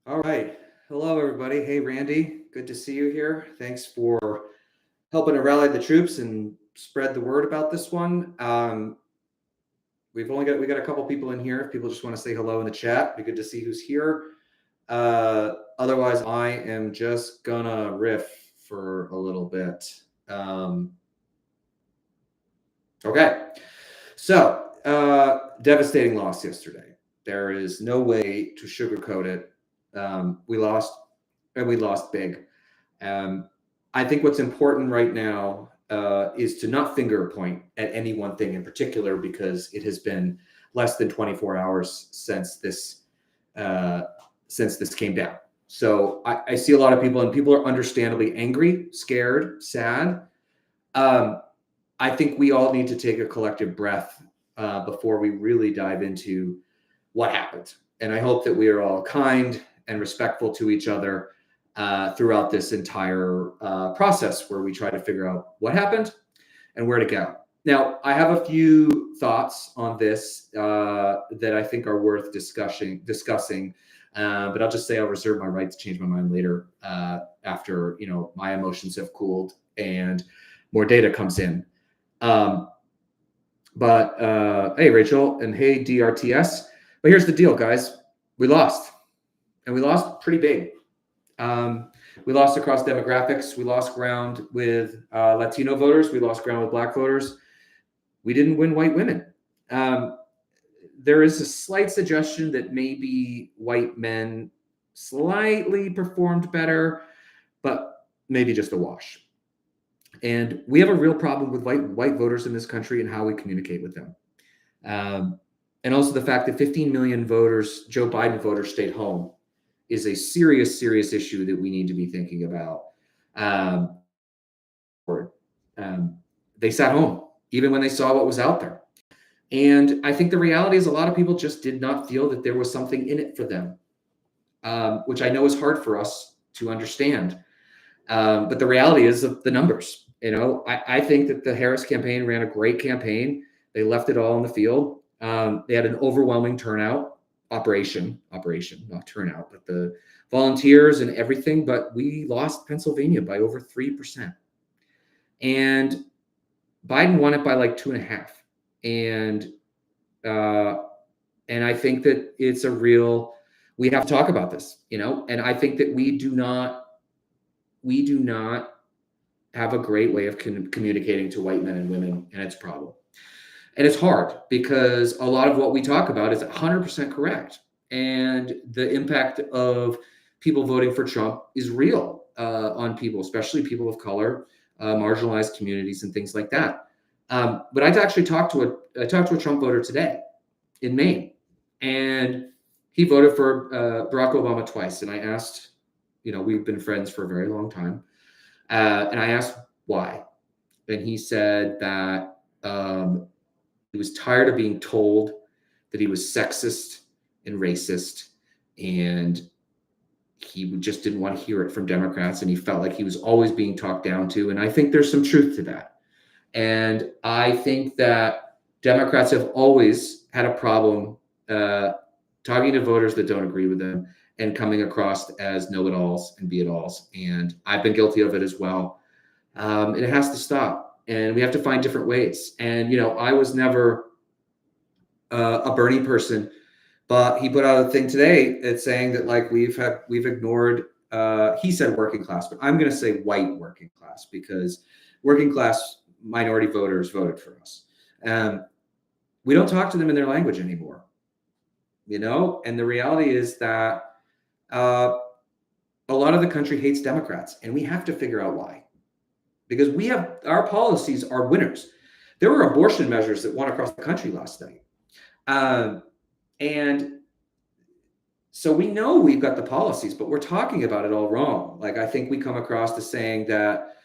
All right. Hello, everybody. Hey, Randy. Good to see you here. Thanks for helping to rally the troops and spread the word about this one. We got a couple people in here. If people just want to say hello in the chat, be good to see who's here. Otherwise, I am just gonna riff for a little bit. Okay. So, devastating loss yesterday. There is no way to sugarcoat it. We lost, and we lost big. Um, I think what's important right now is to not finger point at any one thing in particular because it has been less than 24 hours uh, since this came down. So I see a lot of people, and people are understandably angry, scared, sad. Um, I think we all need to take a collective breath before we really dive into what happened. And I hope that we are all kind and respectful to each other throughout this entire process where we try to figure out what happened and where to go. Now, I have a few thoughts on this that I think are worth discussing. But I'll just say I'll reserve my right to change my mind later after my emotions have cooled and more data comes in. But hey, Rachel, and hey, DRTS. But here's the deal, guys. We lost, and we lost pretty big. We lost across demographics. We lost ground with Latino voters. We lost ground with Black voters. We didn't win white women. There is a slight suggestion that maybe white men slightly performed better, but maybe just a wash. And we have a real problem with white voters in this country and how we communicate with them. And also the fact that 15 million voters, Joe Biden voters, stayed home is a serious, serious issue that we need to be thinking about. They sat home even when they saw what was out there. And I think the reality is a lot of people just did not feel that there was something in it for them, which I know is hard for us to understand. But the reality is of the numbers. I think that the Harris campaign ran a great campaign. They left it all on the field. They had an overwhelming turnout, operation, not turnout, but the volunteers and everything. But we lost Pennsylvania by over 3%. And Biden won it by like 2.5%. And I think that it's we have to talk about this, and I think that we do not have a great way of communicating to white men and women, and it's a problem. And it's hard because a lot of what we talk about is 100% correct. And the impact of people voting for Trump is real on people, especially people of color, marginalized communities, and things like that. But I actually talked to a Trump voter today in Maine, and he voted for Barack Obama twice. And I asked, we've been friends for a very long time. And I asked why. And he said that he was tired of being told that he was sexist and racist, and he just didn't want to hear it from Democrats, and he felt like he was always being talked down to. And I think there's some truth to that. And I think that Democrats have always had a problem talking to voters that don't agree with them and coming across as know-it-alls and be-it-alls. And I've been guilty of it as well. And it has to stop. And we have to find different ways. And, I was never a Bernie person, but he put out a thing today that's saying that we've ignored, he said working class, but I'm going to say white working class, because working class minority voters voted for us. We don't talk to them in their language anymore, and the reality is that a lot of the country hates Democrats, and we have to figure out why. Because our policies are winners. There were abortion measures that won across the country last night. And so we know we've got the policies, but we're talking about it all wrong. I think we come across as saying that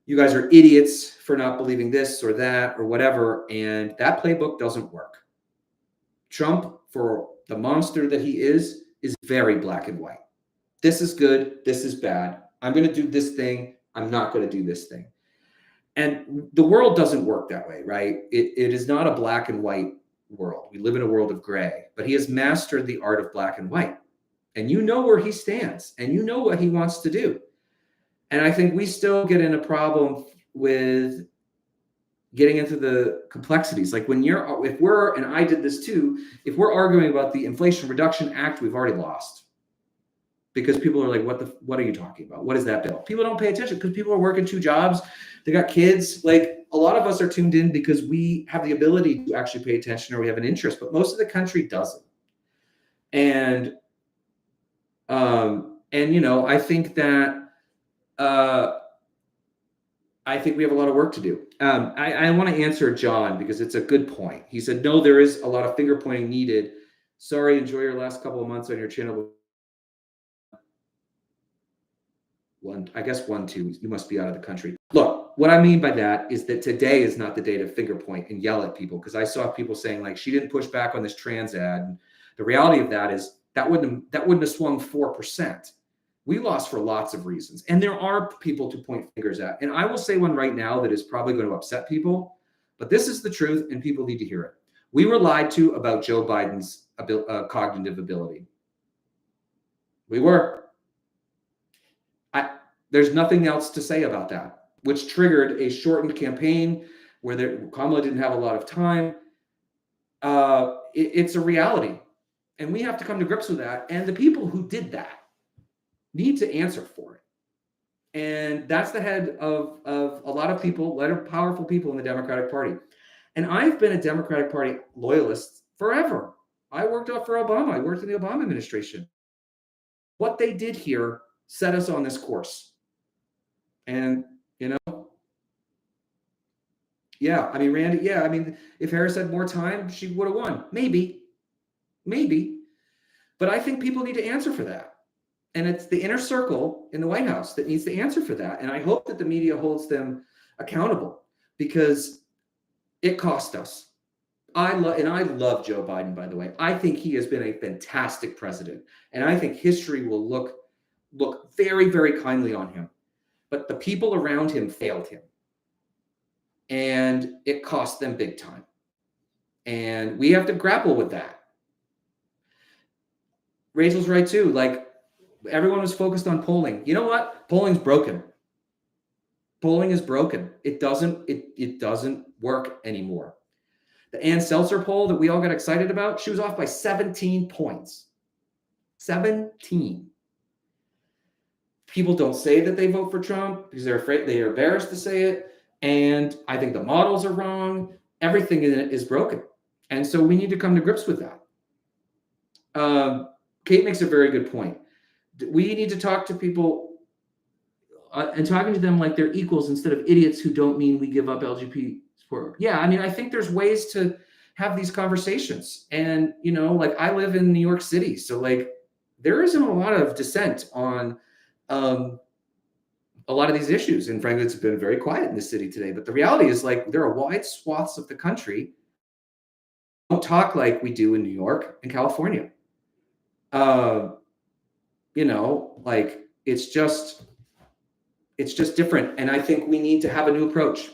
you guys are idiots for not believing this or that or whatever, and that playbook doesn't work. Trump, for the monster that he is very black and white. This is good. This is bad. I'm going to do this thing. I'm not going to do this thing. And the world doesn't work that way, right? It is not a black and white world. We live in a world of gray, but he has mastered the art of black and white. and you know where he stands and you know what he wants to do. And I think we still get in a problem with getting into the complexities. Like if we're, and I did this too, if we're arguing about the Inflation Reduction Act, we've already lost. Because people are like, what are you talking about? What is that bill? People don't pay attention because people are working 2 jobs. They got kids. Like a lot of us are tuned in because we have the ability to actually pay attention or we have an interest, but most of the country doesn't. And I think that, I think we have a lot of work to do. I want to answer John because it's a good point. He said, no, there is a lot of finger pointing needed. Sorry, enjoy your last couple of months on your channel. I guess 1, 2, you must be out of the country. Look, what I mean by that is that today is not the day to finger point and yell at people, because I saw people saying like she didn't push back on this trans ad. And the reality of that is that wouldn't have swung 4%. We lost for lots of reasons. And there are people to point fingers at. And I will say one right now that is probably going to upset people, but this is the truth and people need to hear it. We were lied to about Joe Biden's cognitive ability. We were. There's nothing else to say about that, which triggered a shortened campaign where Kamala didn't have a lot of time. It's a reality. And we have to come to grips with that. And the people who did that need to answer for it. And that's the head of a lot of people, a lot of powerful people in the Democratic Party. And I've been a Democratic Party loyalist forever. I worked out for Obama. I worked in the Obama administration. What they did here set us on this course. And, yeah, I mean, Randy, yeah, I mean, if Harris had more time, she would have won. Maybe. But I think people need to answer for that. And it's the inner circle in the White House that needs to answer for that. And I hope that the media holds them accountable because it cost us. I love Joe Biden, by the way. I think he has been a fantastic president. And I think history will look very, very kindly on him. But the people around him failed him. And it cost them big time. And we have to grapple with that. Rachel's right too. Like, everyone was focused on polling. You know what? Polling's broken. Polling is broken. It doesn't work anymore. The Ann Seltzer poll that we all got excited about, she was off by 17 points. 17. People don't say that they vote for Trump because they're embarrassed to say it. And I think the models are wrong. Everything in it is broken. And so we need to come to grips with that. Kate makes a very good point. We need to talk to people and talking to them like they're equals instead of idiots who don't mean we give up LGBT support. Yeah, I mean, I think there's ways to have these conversations. And, like I live in New York City. So like there isn't a lot of dissent on a lot of these issues. And frankly, it's been very quiet in the city today. But the reality is like there are wide swaths of the country who don't talk like we do in New York and California. Like it's just different. And I think we need to have a new approach.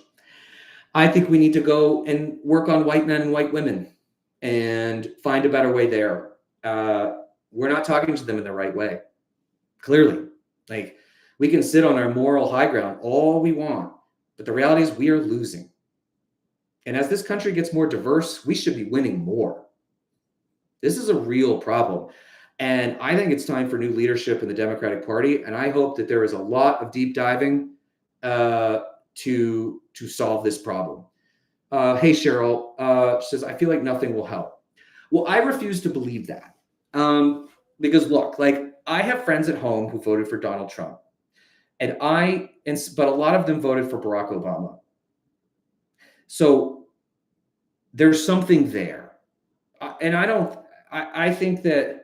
I think we need to go and work on white men and white women and find a better way there. We're not talking to them in the right way. Clearly, like we can sit on our moral high ground all we want, but the reality is we are losing. And as this country gets more diverse, we should be winning more. This is a real problem. And I think it's time for new leadership in the Democratic Party. And I hope that there is a lot of deep diving to solve this problem. Hey, Cheryl says, I feel like nothing will help. Well, I refuse to believe that. Because look, like I have friends at home who voted for Donald Trump. But a lot of them voted for Barack Obama. So there's something there. And I think that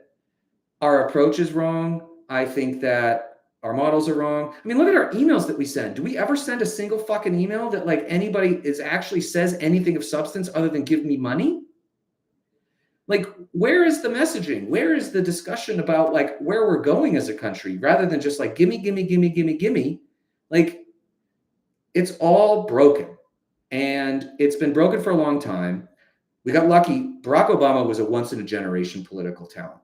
our approach is wrong. I think that our models are wrong. I mean, look at our emails that we send. Do we ever send a single fucking email that like anybody actually says anything of substance other than give me money? Like, where is the messaging? Where is the discussion about like where we're going as a country rather than just like, gimme, gimme, gimme, gimme, gimme? Like, it's all broken. And it's been broken for a long time. We got lucky. Barack Obama was a once in a generation political talent.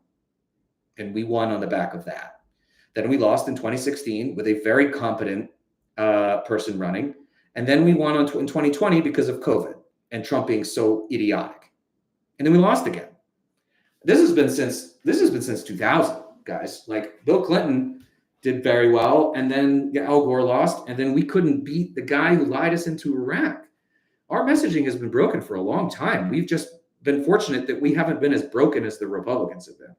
and we won on the back of that. Then we lost in 2016 with a very competent person running. And then we won in 2020 because of COVID and Trump being so idiotic. And then we lost again. This has been since 2000, guys. Like Bill Clinton did very well, and then Al Gore lost, and then we couldn't beat the guy who lied us into Iraq. Our messaging has been broken for a long time. We've just been fortunate that we haven't been as broken as the Republicans have been.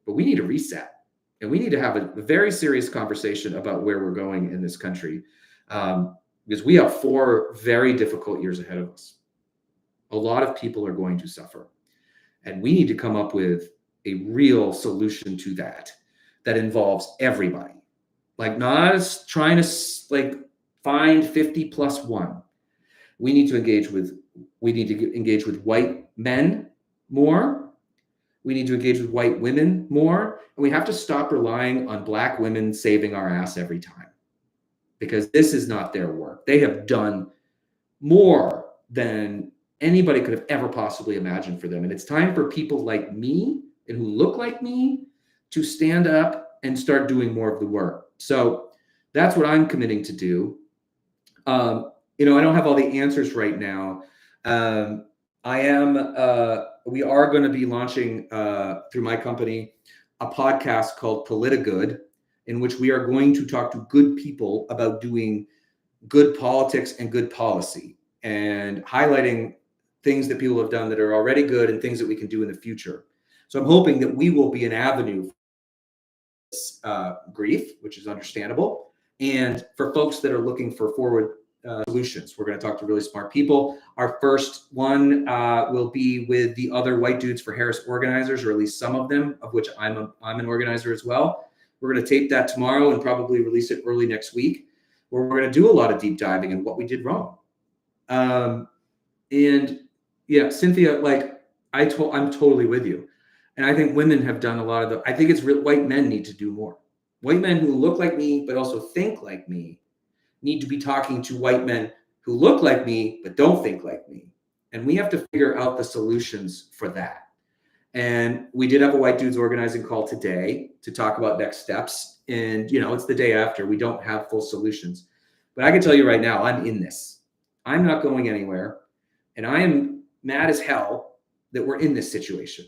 But we need a reset, and we need to have a very serious conversation about where we're going in this country, because we have 4 very difficult years ahead of us. A lot of people are going to suffer, and we need to come up with a real solution to that involves everybody. Like not trying to like find 50 plus 1. We need to engage with white men more. We need to engage with white women more. And we have to stop relying on Black women saving our ass every time, because this is not their work. They have done more than anybody could have ever possibly imagined for them. And it's time for people like me and who look like me to stand up and start doing more of the work. So that's what I'm committing to do. I don't have all the answers right now. We are going to be launching through my company a podcast called PolitiGood, in which we are going to talk to good people about doing good politics and good policy, and highlighting things that people have done that are already good and things that we can do in the future. So I'm hoping that we will be an avenue for this grief, which is understandable, and for folks that are looking for forward solutions. We're going to talk to really smart people. Our first one will be with the other White Dudes for Harris organizers, or at least some of them, of which I'm an organizer as well. We're going to tape that tomorrow and probably release it early next week, where we're going to do a lot of deep diving in what we did wrong. And yeah, Cynthia, like I'm totally with you. And I think women have done a lot of I think it's white men need to do more. White men who look like me, but also think like me, need to be talking to white men who look like me, but don't think like me. And we have to figure out the solutions for that. And we did have a White Dudes organizing call today to talk about next steps. And, it's the day after. We don't have full solutions. But I can tell you right now, I'm in this. I'm not going anywhere. And I am mad as hell that we're in this situation.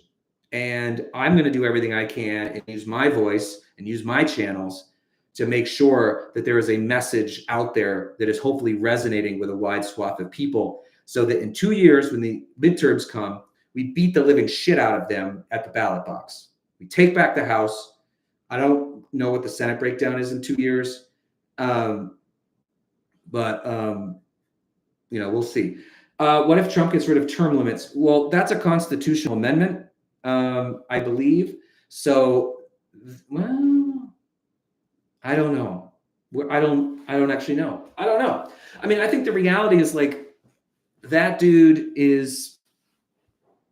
And I'm going to do everything I can and use my voice and use my channels to make sure that there is a message out there that is hopefully resonating with a wide swath of people, so that in 2 years, when the midterms come, we beat the living shit out of them at the ballot box. We take back the House. I don't know what the Senate breakdown is in 2 years. But we'll see. What if Trump gets rid of term limits? Well, that's a constitutional amendment, I believe. So, I don't know. I don't actually know. I don't know. I mean, I think the reality is like that dude is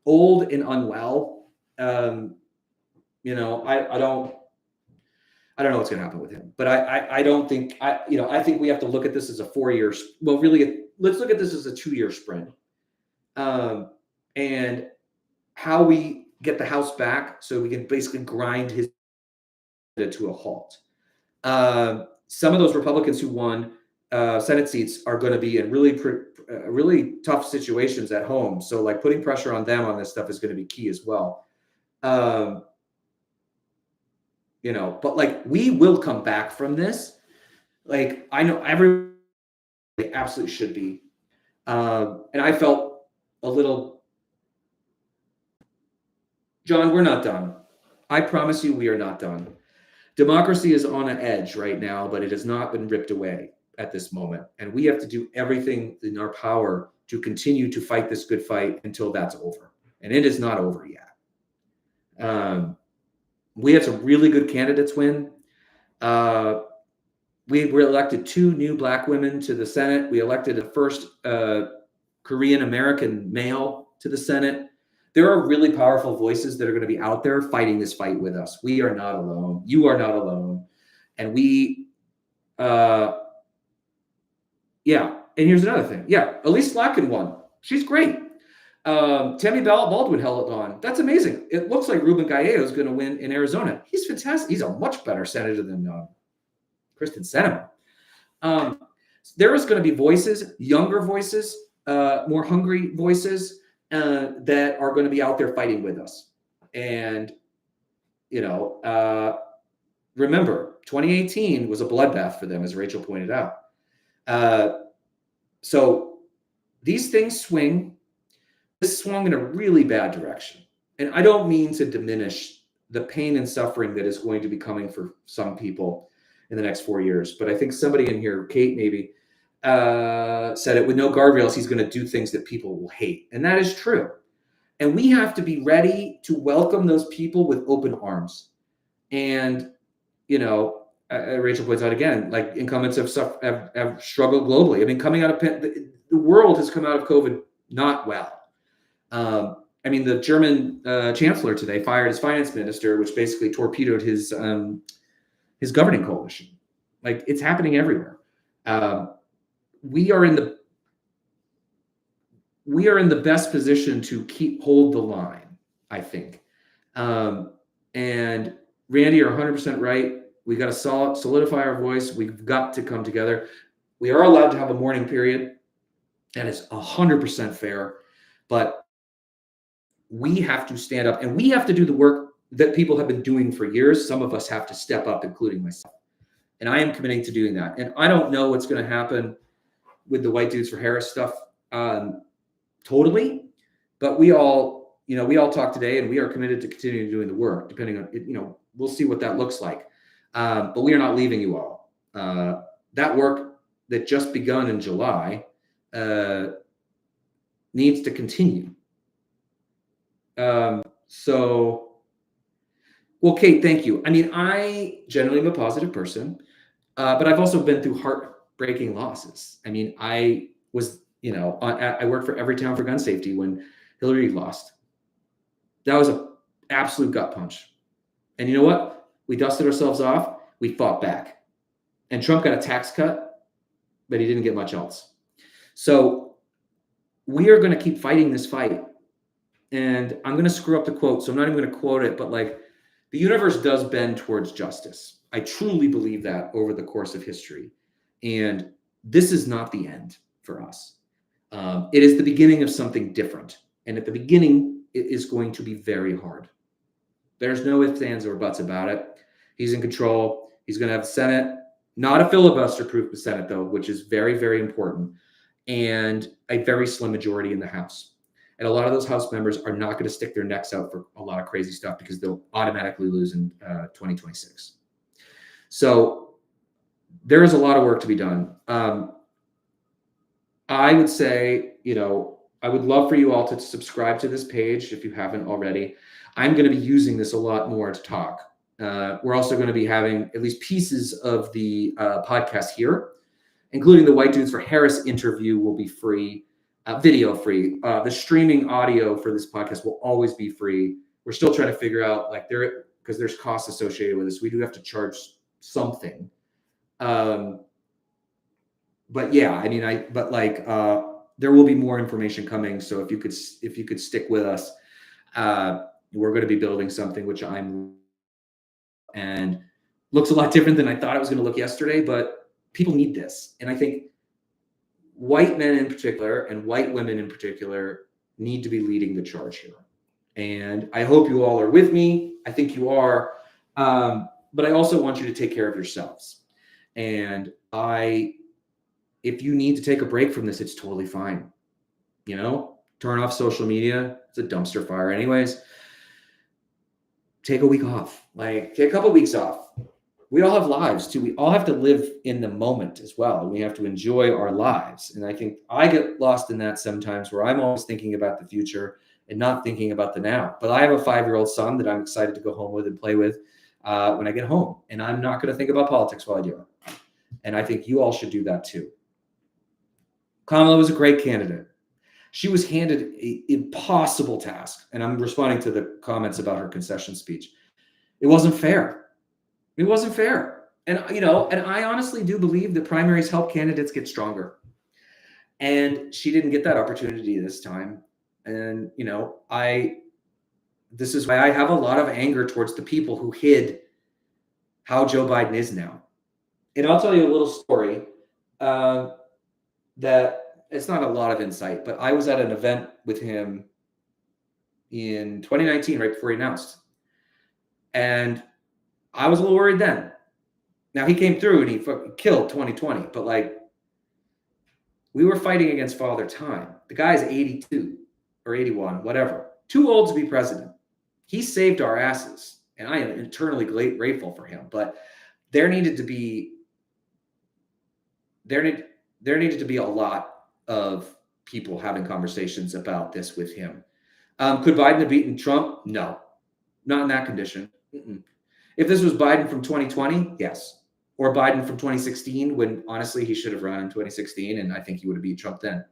old and unwell. I don't know what's going to happen with him, but I don't think I think we have to look at this as a 4 years. Well, really, let's look at this as a 2-year sprint, and how we get the House back so we can basically grind his to a halt. Some of those Republicans who won Senate seats are going to be in really tough situations at home. So like putting pressure on them on this stuff is going to be key as well. But like we will come back from this. Like I know everybody absolutely should be. And I felt a little, John, we're not done. I promise you we are not done. Democracy is on an edge right now, but it has not been ripped away at this moment. And we have to do everything in our power to continue to fight this good fight until that's over. And it is not over yet. We had some really good candidates win. We elected 2 new Black women to the Senate. We elected the first Korean American male to the Senate. There are really powerful voices that are going to be out there fighting this fight with us. We are not alone. You are not alone. And and here's another thing. Yeah, Elise Slotkin won. She's great. Tammy Baldwin held it on. That's amazing. It looks like Ruben Gallegos is going to win in Arizona. He's fantastic. He's a much better senator than Kristen Sinema. There is going to be voices, younger voices, more hungry voices that are going to be out there fighting with us. And, remember, 2018 was a bloodbath for them, as Rachel pointed out. So these things swing. This swung in a really bad direction. And I don't mean to diminish the pain and suffering that is going to be coming for some people in the next 4 years. But I think somebody in here, Kate maybe, said it, with no guardrails, he's going to do things that people will hate. And that is true. And we have to be ready to welcome those people with open arms. And, Rachel points out again, like incumbents have struggled globally. I mean, coming out of the world has come out of COVID not well. The German chancellor today fired his finance minister, which basically torpedoed his governing coalition. Like, it's happening everywhere. We are in the best position to hold the line, I think. And Randy, you're 100% right. We got to solidify our voice. We've got to come together. We are allowed to have a mourning period. That is 100% fair, but we have to stand up, and we have to do the work that people have been doing for years. Some of us have to step up, including myself. And I am committing to doing that. And I don't know what's going to happen with the White Dudes for Harris stuff totally, but we all talk today, and we are committed to continuing doing the work, depending on, we'll see what that looks like. But we are not leaving you all. That work that just begun in July needs to continue. Well, Kate, thank you. I mean, I generally am a positive person, but I've also been through heartbreaking losses. I mean, I was, I worked for Everytown for Gun Safety when Hillary lost. That was an absolute gut punch. And you know what? We dusted ourselves off. We fought back. And Trump got a tax cut, but he didn't get much else. So we are going to keep fighting this fight. And I'm going to screw up the quote, so I'm not even going to quote it, but like, the universe does bend towards justice. I truly believe that over the course of history. And this is not the end for us. It is the beginning of something different. And at the beginning, it is going to be very hard. There's no ifs, ands, or buts about it. He's in control. He's going to have a Senate, not a filibuster-proof Senate, though, which is very, very important, and a very slim majority in the House. And a lot of those House members are not going to stick their necks out for a lot of crazy stuff because they'll automatically lose in 2026. So there is a lot of work to be done. I would say, I would love for you all to subscribe to this page if you haven't already. I'm going to be using this a lot more to talk. We're also going to be having at least pieces of the podcast here, including the White Dudes for Harris interview will be free. Video free. The streaming audio for this podcast will always be free. We're still trying to figure out because there's costs associated with this. We do have to charge something. But yeah, I mean, there will be more information coming. So if you could stick with us, we're going to be building something and looks a lot different than I thought it was going to look yesterday, but people need this. And I think white men in particular and white women in particular need to be leading the charge here. And I hope you all are with me. I think you are. But I also want you to take care of yourselves. And if you need to take a break from this, it's totally fine. Turn off social media. It's a dumpster fire anyways. Take a week off. Take a couple of weeks off. We all have lives too. We all have to live in the moment as well. And we have to enjoy our lives. And I think I get lost in that sometimes, where I'm always thinking about the future and not thinking about the now. But I have a 5-year-old son that I'm excited to go home with and play with when I get home. And I'm not going to think about politics while I do it. And I think you all should do that too. Kamala was a great candidate. She was handed an impossible task. And I'm responding to the comments about her concession speech. It wasn't fair. It wasn't fair. And, and I honestly do believe that primaries help candidates get stronger. And she didn't get that opportunity this time. And, this is why I have a lot of anger towards the people who hid how Joe Biden is now. And I'll tell you a little story that it's not a lot of insight, but I was at an event with him in 2019, right before he announced. And I was a little worried then. Now he came through and he killed 2020, but like we were fighting against Father Time. The guy's 82 or 81, whatever, too old to be president. He saved our asses, and I am eternally grateful for him. But there needed to be a lot of people having conversations about this with him. Could Biden have beaten Trump? No, not in that condition. Mm-mm. If this was Biden from 2020, yes. Or Biden from 2016, when honestly he should have run in 2016, and I think he would have beat Trump then.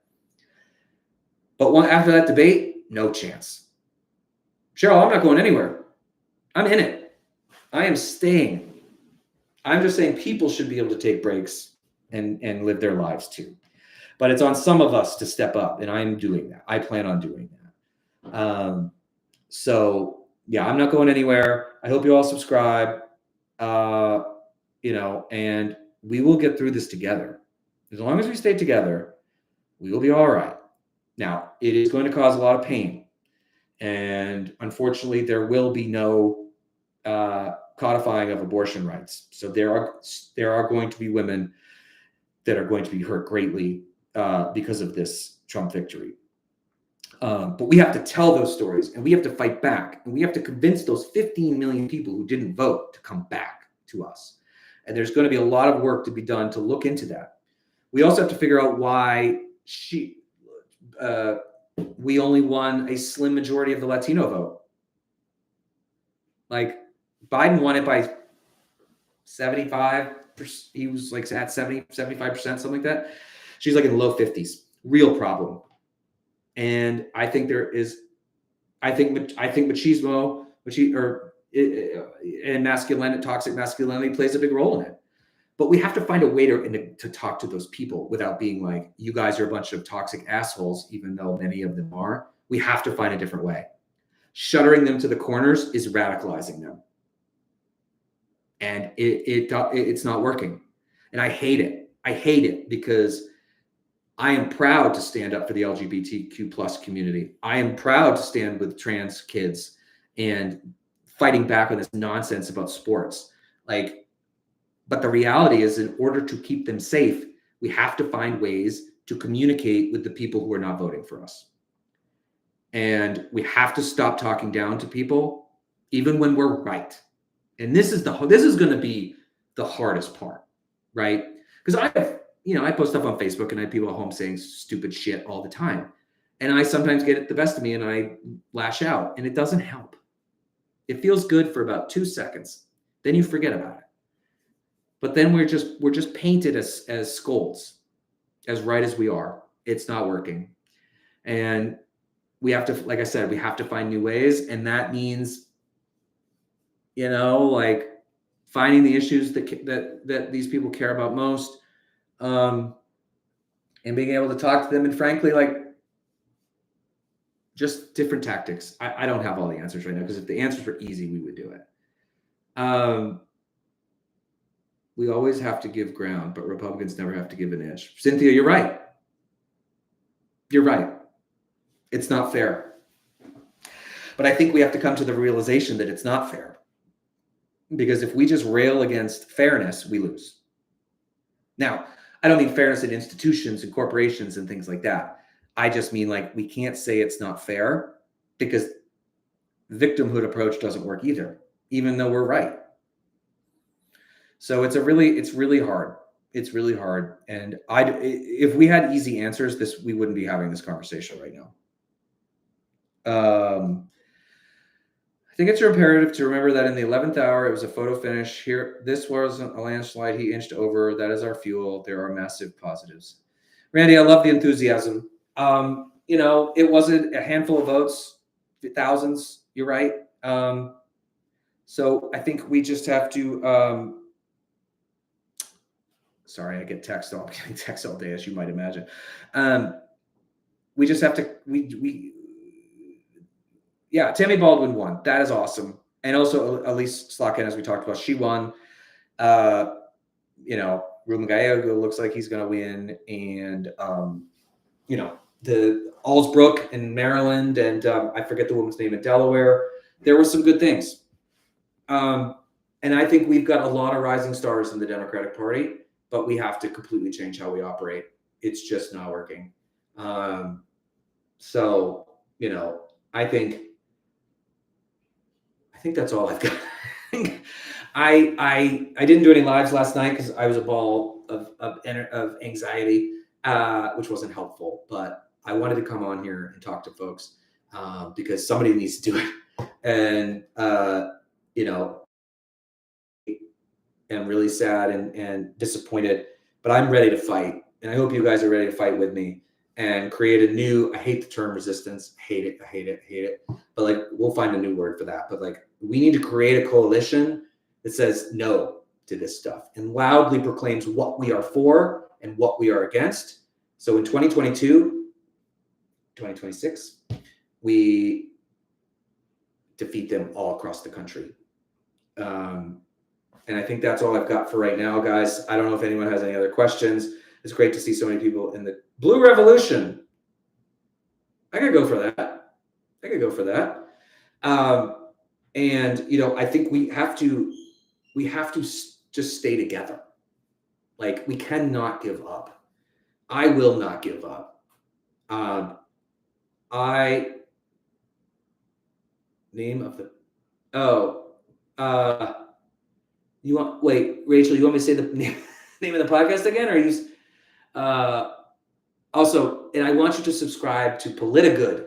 But after that debate, no chance. Cheryl, I'm not going anywhere. I'm in it. I am staying. I'm just saying people should be able to take breaks and live their lives too. But it's on some of us to step up, and I'm doing that. I plan on doing that. So yeah, I'm not going anywhere. I hope you all subscribe. And we will get through this together. As long as we stay together, we will be all right. Now, it is going to cause a lot of pain. And unfortunately, there will be no codifying of abortion rights. So there are going to be women that are going to be hurt greatly because of this Trump victory. But we have to tell those stories, and we have to fight back, and we have to convince those 15 million people who didn't vote to come back to us. And there's going to be a lot of work to be done to look into that. We also have to figure out why we only won a slim majority of the Latino vote. Like Biden won it by 75%. He was like at 75%, something like that. She's like in the low 50s. Real problem. And I think machismo, and masculinity, toxic masculinity plays a big role in it. But we have to find a way to talk to those people without being like, you guys are a bunch of toxic assholes, even though many of them are. We have to find a different way. Shuttering them to the corners is radicalizing them. And it's not working. And I hate it. I hate it because I am proud to stand up for the LGBTQ plus community. I am proud to stand with trans kids and fighting back on this nonsense about sports. But the reality is, in order to keep them safe, we have to find ways to communicate with the people who are not voting for us. And we have to stop talking down to people, even when we're right. And this is going to be the hardest part, right? Because I post stuff on Facebook and I have people at home saying stupid shit all the time. And I sometimes get the best of me and I lash out, and it doesn't help. It feels good for about 2 seconds. Then you forget about it. But then we're just painted as scolds, as right as we are. It's not working. And we have to, like I said, we have to find new ways. And that means, finding the issues that these people care about most, and being able to talk to them. And frankly, just different tactics. I don't have all the answers right now, because if the answers were easy, we would do it. We always have to give ground, but Republicans never have to give an inch. Cynthia, you're right. You're right. It's not fair. But I think we have to come to the realization that it's not fair. Because if we just rail against fairness, we lose. Now, I don't mean fairness in institutions and corporations and things like that. I just mean we can't say it's not fair, because victimhood approach doesn't work either, even though we're right. So it's really hard. It's really hard. And if we had easy answers, we wouldn't be having this conversation right now. I think it's imperative to remember that in the 11th hour, it was a photo finish. Here, this wasn't a landslide. He inched over. That is our fuel. There are massive positives. Randy, I love the enthusiasm. It wasn't a handful of votes, thousands. You're right. So I think we just have to. Sorry, I get text all day, as you might imagine. We just have to. Yeah, Tammy Baldwin won. That is awesome. And also Elise Slotkin, as we talked about, she won. Ruben Gallego looks like he's going to win, and the Allsbrook in Maryland, and I forget the woman's name in Delaware. There were some good things, and I think we've got a lot of rising stars in the Democratic Party, but we have to completely change how we operate. It's just not working. So I think that's all I've got. I didn't do any lives last night because I was a ball of anxiety, which wasn't helpful. But I wanted to come on here and talk to folks because somebody needs to do it. And I'm really sad and disappointed, but I'm ready to fight. And I hope you guys are ready to fight with me and create a new, I hate the term resistance. Hate it. But like, we'll find a new word for that. But like, we need to create a coalition that says no to this stuff and loudly proclaims what we are for and what we are against. So in 2022, 2026, we defeat them all across the country. And I think that's all I've got for right now, guys. I don't know if anyone has any other questions. It's great to see so many people in the Blue Revolution. I could go for that. And I think we have to just stay together. Like, we cannot give up. I will not give up. Rachel, you want me to say the name of the podcast again, or you? Also, and I want you to subscribe to Politigood.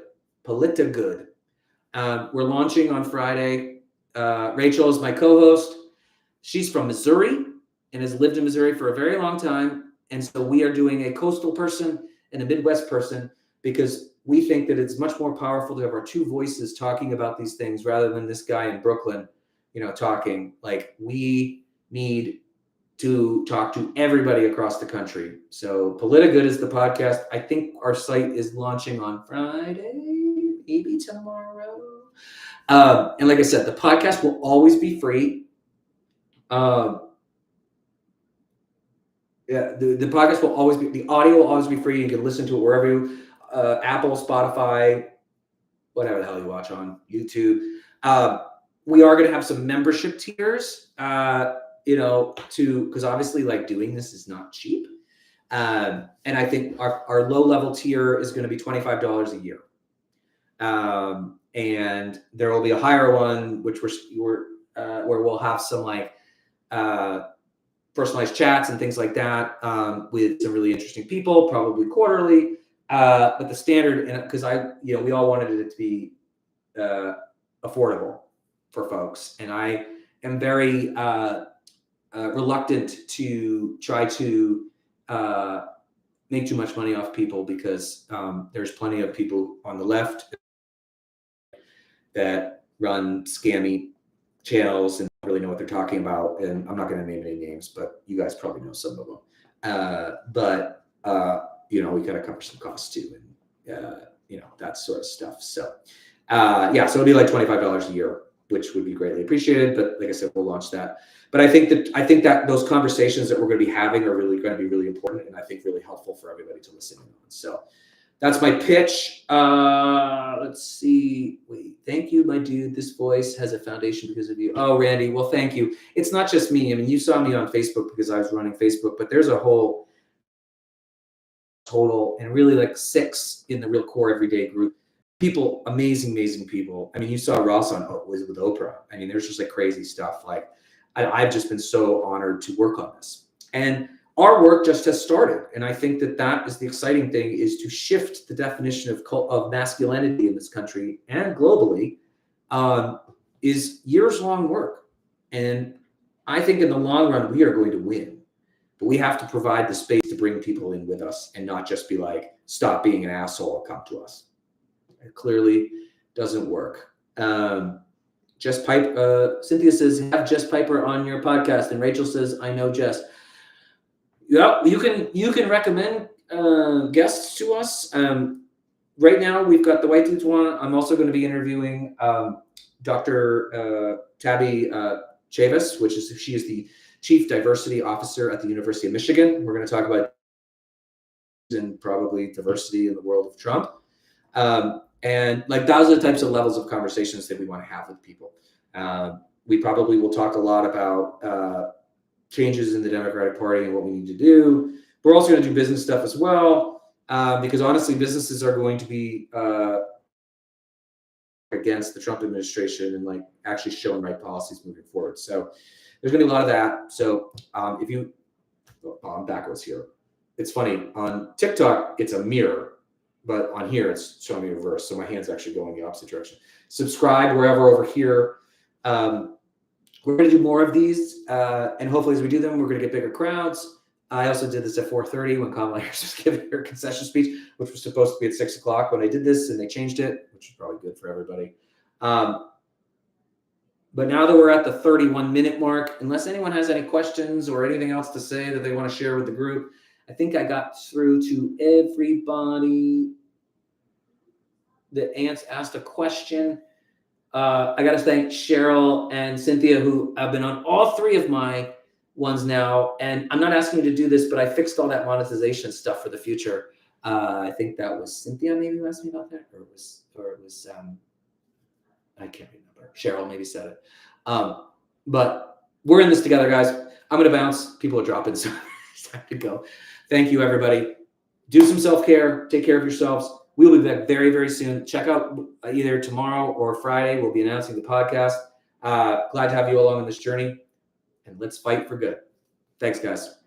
We're launching on Friday. Rachel is my co-host. She's from Missouri and has lived in Missouri for a very long time. And so we are doing a coastal person and a Midwest person because we think that it's much more powerful to have our two voices talking about these things rather than this guy in Brooklyn, talking. Like, we need to talk to everybody across the country. So Politigood is the podcast. I think our site is launching on Friday, maybe tomorrow. And like I said, the podcast will always be free. The podcast will always be, the audio will always be free. You can listen to it wherever you, Apple, Spotify, whatever the hell you watch on YouTube. We are going to have some membership tiers, because obviously, like, doing this is not cheap. And I think our low level tier is going to be $25 a year. And there will be a higher one, which where we'll have some like personalized chats and things like that with some really interesting people, probably quarterly. But the standard, because we all wanted it to be affordable for folks, and I am very reluctant to try to make too much money off people because there's plenty of people on the left that run scammy channels and don't really know what they're talking about. And I'm not going to name any names, but you guys probably know some of them. We got to cover some costs too, and that sort of stuff. So so it'll be like $25 a year, which would be greatly appreciated. But like I said, we'll launch that. But I think that those conversations that we're going to be having are really going to be really important, and I think really helpful for everybody to listen in on. So that's my pitch. Let's see. Wait, thank you, my dude. This voice has a foundation because of you. Oh, Randy. Well, thank you. It's not just me. I mean, you saw me on Facebook because I was running Facebook, but there's a whole total and really like 6 in the Real Core Everyday group. People, amazing people. I mean, you saw Ross with Oprah. I mean, there's just like crazy stuff. Like, I've just been so honored to work on this. And our work just has started. And I think that is the exciting thing, is to shift the definition of masculinity in this country and globally is years-long work. And I think in the long run, we are going to win. But we have to provide the space to bring people in with us and not just be like, stop being an asshole and come to us. It clearly doesn't work. Jess Piper, Cynthia says, have Jess Piper on your podcast. And Rachel says, I know Jess. Yeah, you can recommend guests to us. right now we've got the White Dudes one. I'm also going to be interviewing Dr. Tabby Chavis, she is the Chief Diversity Officer at the University of Michigan. We're going to talk about and probably diversity in the world of Trump. And like those are the types of levels of conversations that we want to have with people. We probably will talk a lot about changes in the Democratic Party and what we need to do. We're also going to do business stuff as well, because honestly, businesses are going to be against the Trump administration and like actually showing right policies moving forward. So there's going to be a lot of that. So I'm backwards here. It's funny, on TikTok, it's a mirror, but on here, it's showing me reverse. So my hand's actually going the opposite direction. Subscribe wherever over here. We're going to do more of these. And hopefully as we do them, we're going to get bigger crowds. I also did this at 4:30 when Kamala Harris was giving her concession speech, which was supposed to be at 6 o'clock when I did this, and they changed it, which is probably good for everybody. But now that we're at the 31-minute mark, unless anyone has any questions or anything else to say that they want to share with the group, I think I got through to everybody that asked a question. I got to thank Cheryl and Cynthia, who have been on all three of my ones now. And I'm not asking you to do this, but I fixed all that monetization stuff for the future. I think that was Cynthia maybe who asked me about that, or it was I can't remember. Cheryl maybe said it. But we're in this together, guys. I'm going to bounce. People are dropping, so it's time to go. Thank you, everybody. Do some self-care. Take care of yourselves. We'll be back very, very soon. Check out either tomorrow or Friday. We'll be announcing the podcast. Glad to have you along on this journey. And let's fight for good. Thanks, guys.